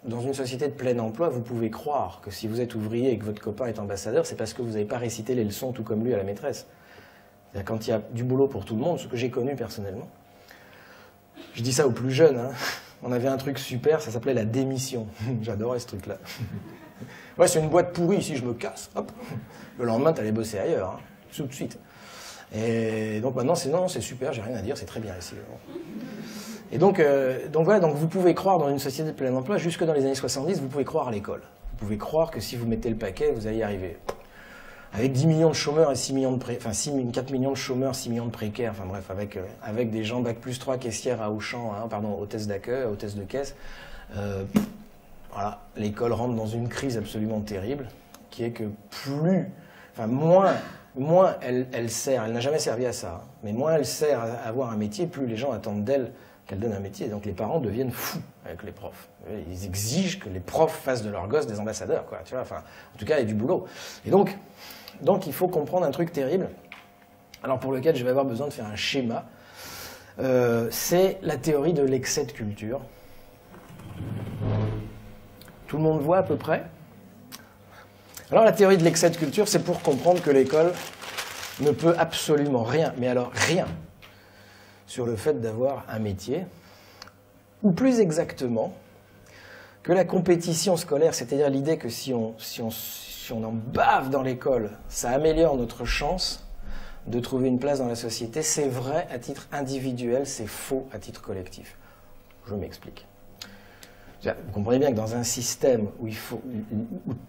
dans une société de plein emploi, vous pouvez croire que si vous êtes ouvrier et que votre copain est ambassadeur, c'est parce que vous n'avez pas récité les leçons tout comme lui à la maîtresse. Quand il y a du boulot pour tout le monde, ce que j'ai connu personnellement. Je dis ça aux plus jeunes, hein. On avait un truc super, ça s'appelait la démission. J'adorais ce truc-là. Ouais, c'est une boîte pourrie, ici je me casse, hop. Le lendemain, t'allais bosser ailleurs, hein, tout de suite. Et donc maintenant, non, c'est super, j'ai rien à dire, c'est très bien ici. Et donc voilà, donc vous pouvez croire dans une société de plein emploi, jusque dans les années 70, vous pouvez croire à l'école. Vous pouvez croire que si vous mettez le paquet, vous allez y arriver. Avec 10 millions de chômeurs et 6 millions de 4 millions de chômeurs, 6 millions de précaires, enfin bref, avec des gens bac+3 caissières à Auchan, hein, pardon, hôtesse d'accueil, hôtesse de caisse, voilà, l'école rentre dans une crise absolument terrible, qui est que moins elle sert, elle n'a jamais servi à ça, hein, mais moins elle sert à avoir un métier, plus les gens attendent d'elle qu'elle donne un métier. Et donc les parents deviennent fous avec les profs. Ils exigent que les profs fassent de leurs gosses des ambassadeurs, quoi. Tu vois, enfin, en tout cas, il y a du boulot. Et donc il faut comprendre un truc terrible, alors pour lequel je vais avoir besoin de faire un schéma. C'est la théorie de l'excès de culture. Tout le monde voit à peu près? Alors la théorie de l'excès de culture, c'est pour comprendre que l'école ne peut absolument rien, mais alors rien, sur le fait d'avoir un métier, ou plus exactement, que la compétition scolaire, c'est-à-dire l'idée que si on en bave dans l'école, ça améliore notre chance de trouver une place dans la société, c'est vrai à titre individuel, c'est faux à titre collectif. Je m'explique. Vous comprenez bien que dans un système où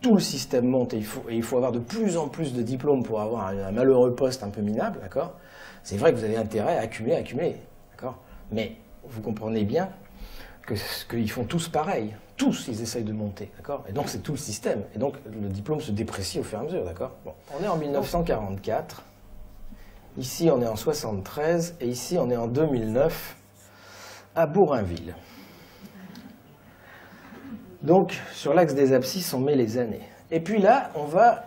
tout le système monte et il faut avoir de plus en plus de diplômes pour avoir un malheureux poste un peu minable, d'accord? C'est vrai que vous avez intérêt à accumuler, d'accord? Mais vous comprenez bien qu'ils font tous pareil. Tous, ils essayent de monter, d'accord? Et donc c'est tout le système. Et donc le diplôme se déprécie au fur et à mesure, d'accord? Bon. On est en 1944, ici on est en 73, et ici on est en 2009, à Bourainville. Donc, sur l'axe des abscisses, on met les années. Et puis là, on va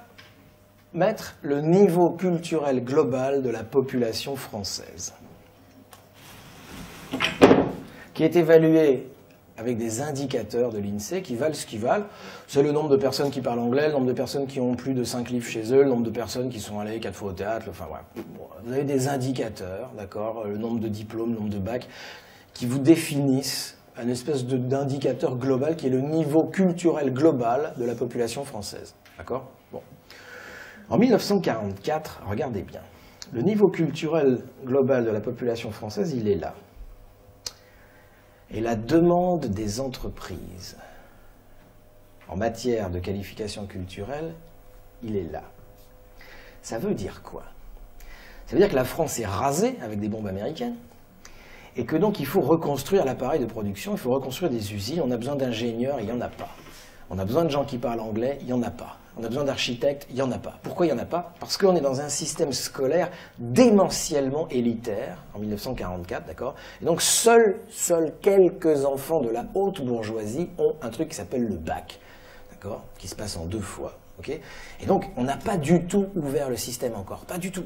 mettre le niveau culturel global de la population française, qui est évalué avec des indicateurs de l'INSEE qui valent ce qu'ils valent. C'est le nombre de personnes qui parlent anglais, le nombre de personnes qui ont plus de 5 livres chez eux, le nombre de personnes qui sont allées 4 fois au théâtre, enfin voilà. Vous avez des indicateurs, d'accord, le nombre de diplômes, le nombre de bacs, qui vous définissent une espèce d'indicateur global qui est le niveau culturel global de la population française. D'accord? Bon. En 1944, regardez bien, le niveau culturel global de la population française, il est là. Et la demande des entreprises en matière de qualification culturelle, il est là. Ça veut dire quoi? Ça veut dire que la France est rasée avec des bombes américaines, et que donc il faut reconstruire l'appareil de production, il faut reconstruire des usines, on a besoin d'ingénieurs, il n'y en a pas. On a besoin de gens qui parlent anglais, il n'y en a pas. On a besoin d'architectes, il n'y en a pas. Pourquoi il n'y en a pas? Parce qu'on est dans un système scolaire démentiellement élitaire, en 1944, d'accord? Et donc seuls quelques enfants de la haute bourgeoisie ont un truc qui s'appelle le bac, d'accord? Qui se passe en 2 fois, ok? Et donc on n'a pas du tout ouvert le système encore, pas du tout.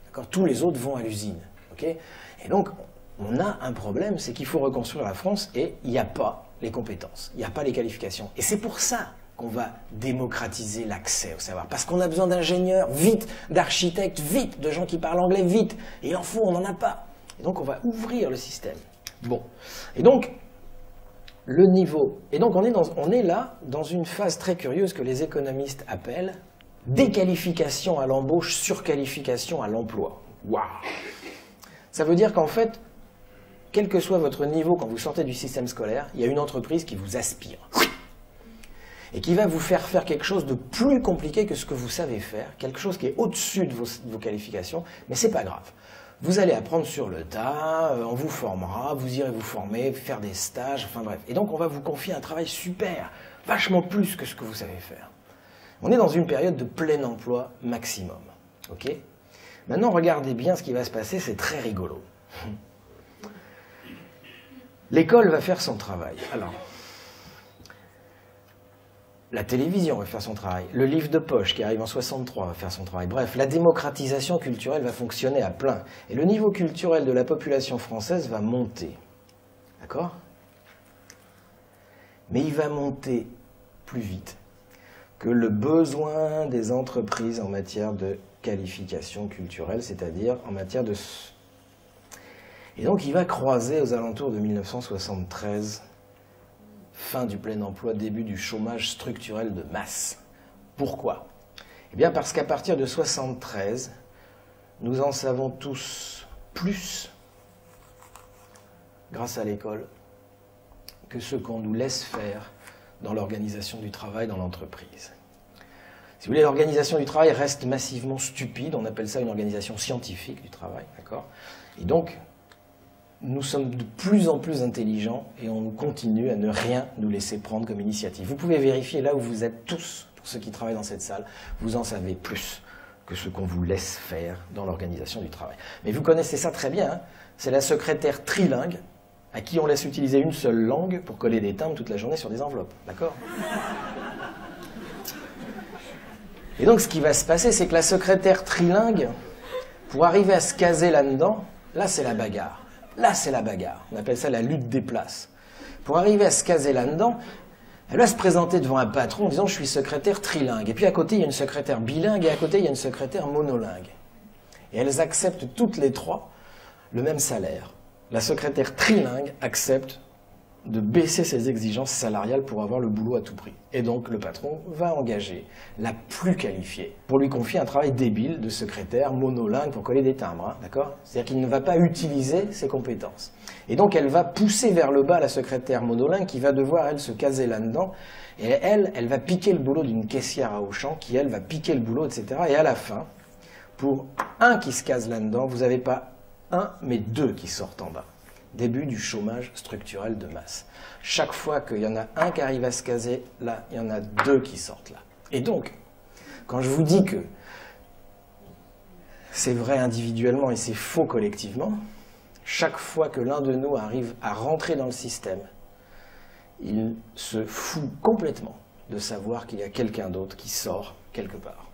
D'accord? Tous les autres vont à l'usine, ok? Et donc on a un problème, c'est qu'il faut reconstruire la France et il n'y a pas les compétences, il n'y a pas les qualifications. Et c'est pour ça qu'on va démocratiser l'accès au savoir. Parce qu'on a besoin d'ingénieurs, vite, d'architectes, vite, de gens qui parlent anglais, vite. Et il en faut, on n'en a pas. Et donc on va ouvrir le système. Bon. Et donc, le niveau... Et donc on est là dans une phase très curieuse que les économistes appellent déqualification à l'embauche, surqualification à l'emploi. Waouh! Ça veut dire qu'en fait, quel que soit votre niveau quand vous sortez du système scolaire, il y a une entreprise qui vous aspire et qui va vous faire faire quelque chose de plus compliqué que ce que vous savez faire, quelque chose qui est au-dessus de vos qualifications, mais c'est pas grave. Vous allez apprendre sur le tas, on vous formera, vous irez vous former, faire des stages, enfin bref. Et donc on va vous confier un travail super, vachement plus que ce que vous savez faire. On est dans une période de plein emploi maximum, ok? Maintenant, regardez bien ce qui va se passer, c'est très rigolo. L'école va faire son travail. Alors, la télévision va faire son travail. Le livre de poche qui arrive en 63 va faire son travail. Bref, la démocratisation culturelle va fonctionner à plein. Et le niveau culturel de la population française va monter. D'accord? mais il va monter plus vite que le besoin des entreprises en matière de qualification culturelle, c'est-à-dire en matière de... Et donc il va croiser aux alentours de 1973, fin du plein emploi, début du chômage structurel de masse. Pourquoi? Eh bien parce qu'à partir de 1973, nous en savons tous plus, grâce à l'école, que ce qu'on nous laisse faire dans l'organisation du travail dans l'entreprise. Si vous voulez, l'organisation du travail reste massivement stupide, on appelle ça une organisation scientifique du travail, d'accord? Et donc, nous sommes de plus en plus intelligents et on continue à ne rien nous laisser prendre comme initiative. Vous pouvez vérifier là où vous êtes tous, pour ceux qui travaillent dans cette salle, vous en savez plus que ce qu'on vous laisse faire dans l'organisation du travail. Mais vous connaissez ça très bien, hein? C'est la secrétaire trilingue à qui on laisse utiliser une seule langue pour coller des timbres toute la journée sur des enveloppes, d'accord? Et donc ce qui va se passer, c'est que la secrétaire trilingue, pour arriver à se caser là-dedans, là c'est la bagarre. Là c'est la bagarre. On appelle ça la lutte des places. Pour arriver à se caser là-dedans, elle va se présenter devant un patron en disant « je suis secrétaire trilingue ». Et puis à côté, il y a une secrétaire bilingue et à côté, il y a une secrétaire monolingue. Et elles acceptent toutes les trois le même salaire. La secrétaire trilingue accepte de baisser ses exigences salariales pour avoir le boulot à tout prix. Et donc le patron va engager la plus qualifiée pour lui confier un travail débile de secrétaire monolingue pour coller des timbres, hein, d'accord? C'est-à-dire qu'il ne va pas utiliser ses compétences. Et donc elle va pousser vers le bas la secrétaire monolingue qui va devoir, elle, se caser là-dedans. Et elle va piquer le boulot d'une caissière à Auchan qui, elle, va piquer le boulot, etc. Et à la fin, pour un qui se case là-dedans, vous n'avez pas un, mais deux qui sortent en bas. Début du chômage structurel de masse. Chaque fois qu'il y en a un qui arrive à se caser, là, il y en a deux qui sortent là. Et donc, quand je vous dis que c'est vrai individuellement et c'est faux collectivement, chaque fois que l'un de nous arrive à rentrer dans le système, il se fout complètement de savoir qu'il y a quelqu'un d'autre qui sort quelque part.